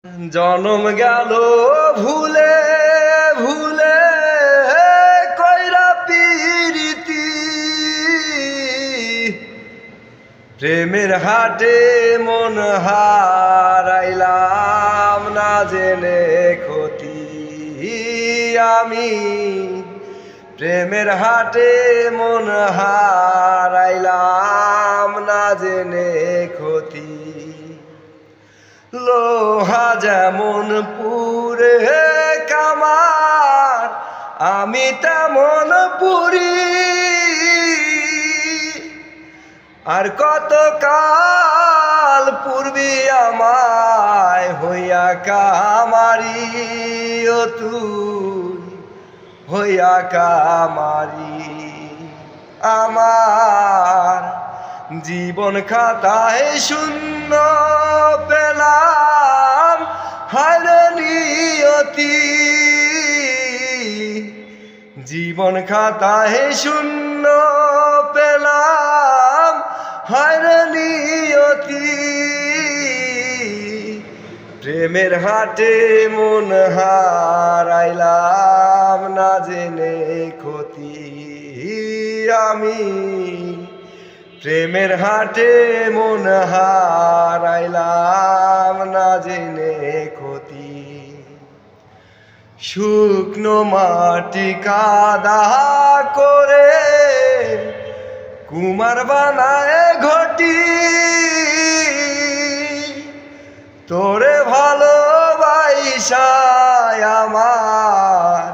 জনম গেল ভুলে ভুলে কইরা পিরিতি প্রেমের হাটে মন হারাইলাম না জেনে ক্ষতি আমি প্রেমের হাটে মন হারাইলাম না জেনে ক্ষতি লোহা যেমন পুরে কামার আমি তেমন পুরি আর কত কাল পূর্বী আমায় হইয়া কামারি ও তুই হইয়া কামারি আমার জীবন খাতায় শূন্য পেলাম হায়রে নিয়তি জীবন খাতায় শূন্য পেলাম হায়রে নিয়তি প্রেমের হাটে মন হারাইলাম না জেনে ক্ষতি আমি প্রেমের হাটে মন হারাইলাম না জেনে ক্ষতি শুকনো মাটি কাদা করে কুমার বানায় ঘটি তোরে ভালোবাসায় আমার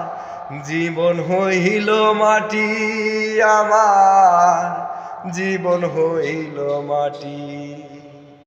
জীবন হইল মাটি আমার জীবন হইল মাটি।